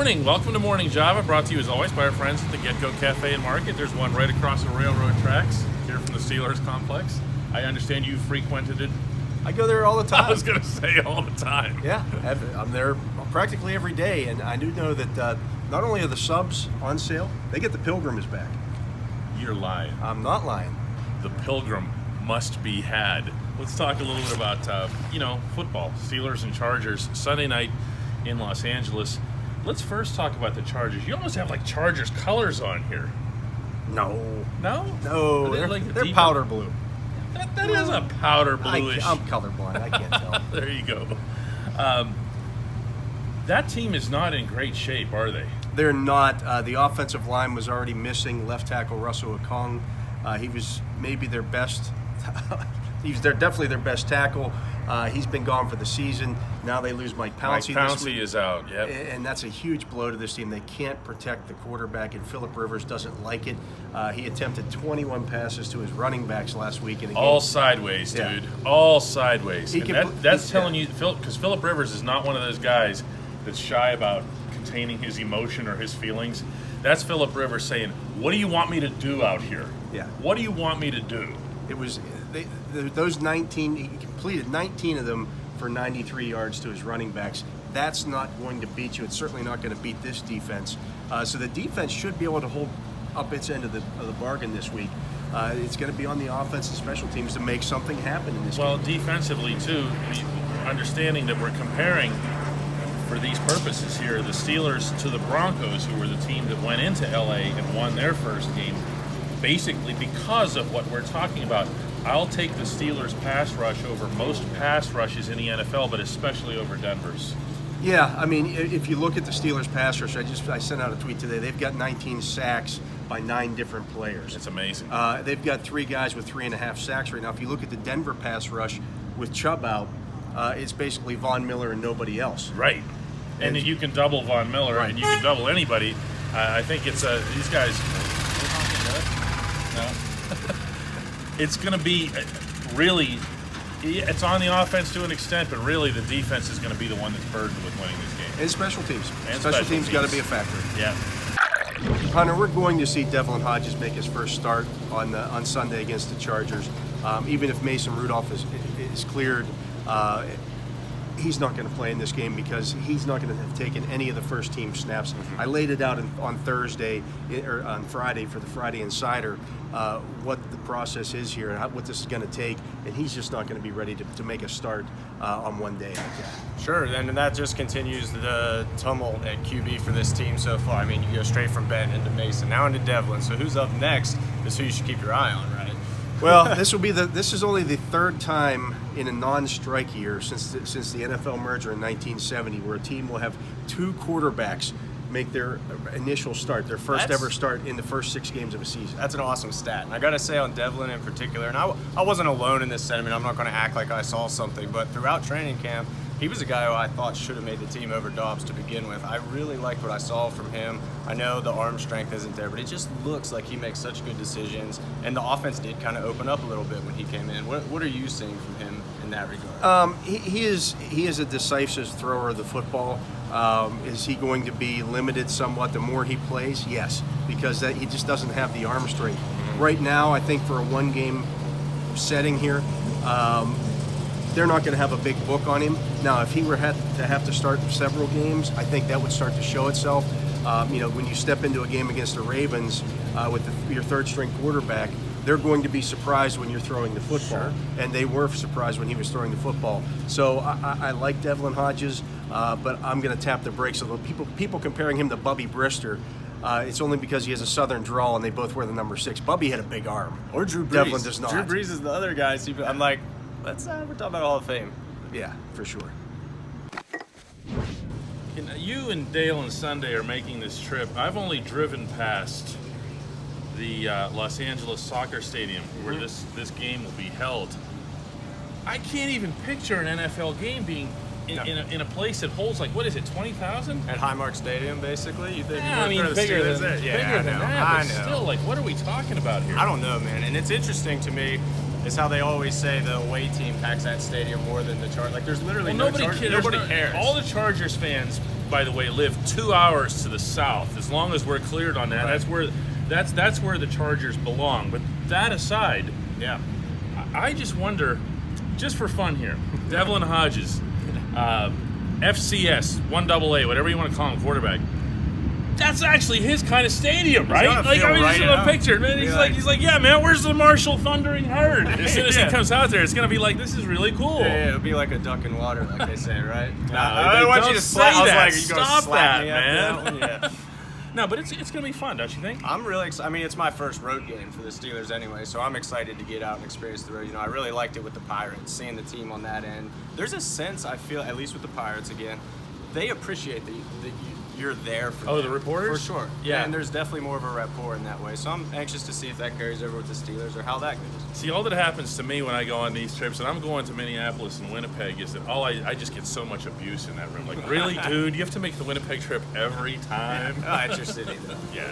morning. Welcome to Morning Java, brought to you as always by our friends at the Get-Go Cafe and Market. There's one right across the railroad tracks here from the Steelers complex. I understand you've frequented it. I go there all the time. I was going to say all the time. Yeah, I'm there practically every day, and I do know that not only are the subs on sale, they get the Pilgrim is back. You're lying. I'm not lying. The Pilgrim must be had. Let's talk a little bit about, football. Steelers and Chargers, Sunday night in Los Angeles. Let's first talk about the Chargers. You almost have like Chargers colors on here. No. No? No, they're powder blue. That is a powder bluish. I'm colorblind. I can't tell. There you go. That team is not in great shape, are they? They're not. The offensive line was already missing left tackle Russell Okung. He was maybe their best. They're definitely their best tackle. He's been gone for the season. Now they lose Mike Pouncey. Mike Pouncey is out, yep. And that's a huge blow to this team. They can't protect the quarterback, and Phillip Rivers doesn't like it. He attempted 21 passes to his running backs last week. In a all game. sideways, yeah. dude. All sideways. That's telling yeah. you, because Phillip Rivers is not one of those guys that's shy about containing his emotion or his feelings. That's Phillip Rivers saying, what do you want me to do out here? Yeah. What do you want me to do? It was those 19. He completed 19 of them for 93 yards to his running backs. That's not going to beat you. It's certainly not going to beat this defense. So the defense should be able to hold up its end of the bargain this week. It's going to be on the offense and special teams to make something happen in this game. Well, defensively, too, understanding that we're comparing, for these purposes here, the Steelers to the Broncos, who were the team that went into L.A. and won their first game, basically because of what we're talking about. I'll take the Steelers' pass rush over most pass rushes in the NFL, but especially over Denver's. Yeah, I mean, if you look at the Steelers' pass rush, I sent out a tweet today. They've got 19 sacks by 9 different players. It's amazing. They've got 3 guys with 3.5 sacks right now. If you look at the Denver pass rush with Chubb out, it's basically Von Miller and nobody else. Right. And you can double Von Miller, right, and you can double anybody. I think it's these guys. No. It's going to be really. It's on the offense to an extent, but really the defense is going to be the one that's burdened with winning this game. And special teams. And special teams got to be a factor. Yeah. Hunter, we're going to see Devlin Hodges make his first start on Sunday against the Chargers. Even if Mason Rudolph is cleared, he's not going to play in this game because he's not going to have taken any of the first team snaps. Mm-hmm. I laid it out on Thursday or on Friday for the Friday Insider what the process is here and what this is going to take, and he's just not going to be ready to make a start on one day like that. Sure, and that just continues the tumult at QB for this team so far. I mean, you go straight from Ben into Mason, now into Devlin. So who's up next is who you should keep your eye on, right? Well, this is only the third time in a non-strike year since the NFL merger in 1970 where a team will have 2 quarterbacks make their initial start, their first ever start in the first 6 games of a season. That's an awesome stat. And I got to say on Devlin in particular, and I wasn't alone in this sentiment. I'm not going to act like I saw something, but throughout training camp, he was a guy who I thought should have made the team over Dobbs to begin with. I really liked what I saw from him. I know the arm strength isn't there, but it just looks like he makes such good decisions. And the offense did kind of open up a little bit when he came in. What are you seeing from him in that regard? He is a decisive thrower of the football. Is he going to be limited somewhat the more he plays? Yes, because he just doesn't have the arm strength. Mm-hmm. Right now, I think for a 1-game setting here, they're not going to have a big book on him. Now, if he were to have to start several games, I think that would start to show itself. When you step into a game against the Ravens with your third-string quarterback, they're going to be surprised when you're throwing the football. Sure. And they were surprised when he was throwing the football. So I like Devlin Hodges, but I'm going to tap the brakes a little. People comparing him to Bubby Brister, it's only because he has a southern drawl and they both wear the number 6. Bubby had a big arm. Or Drew Brees. Devlin does not. Drew Brees is the other guy. So I'm like, we're talking about Hall of Fame. Yeah, for sure. You and Dale and Sunday are making this trip. I've only driven past the Los Angeles soccer stadium where this game will be held. I can't even picture an NFL game being in a place that holds, like, what is it, 20,000? At Highmark Stadium, basically? You think? Yeah, I mean, bigger than that. I know. Still, like, what are we talking about here? I don't know, man. And it's interesting to me is how they always say the away team packs that stadium more than the Chargers. Like, there's literally nobody cares. All the Chargers fans by the way, live 2 hours to the south. As long as we're cleared on that, Right. that's where the Chargers belong. But that aside, Yeah. I just wonder, just for fun here, Devlin Hodges, FCS, 1AA, whatever you want to call him, quarterback. That's actually his kind of stadium, right? gonna Like, feel I mean, right just in a up. picture, man. Be He's like, yeah, man, where's the Marshall Thundering Herd? As soon as Yeah. he comes out there, it's gonna be like, this is really cool. Yeah, it'll be like a duck in water, like they say, right? No, I want you don't to say slap. I was that. like, are you gonna Stop slap that, me after man. that one? Yeah. No, but it's gonna be fun, don't you think? I'm really excited. I mean, it's my first road game for the Steelers anyway, so I'm excited to get out and experience the road. You know, I really liked it with the Pirates, seeing the team on that end. There's a sense, I feel, at least with the Pirates again, they appreciate that you're there for Oh, them. the reporters? For sure. Yeah. And there's definitely more of a rapport in that way. So I'm anxious to see if that carries over with the Steelers or how that goes. See, all that happens to me when I go on these trips, and I'm going to Minneapolis and Winnipeg, is that I just get so much abuse in that room. Like, really, dude, you have to make the Winnipeg trip every time? Oh, it's your city, though. Yeah.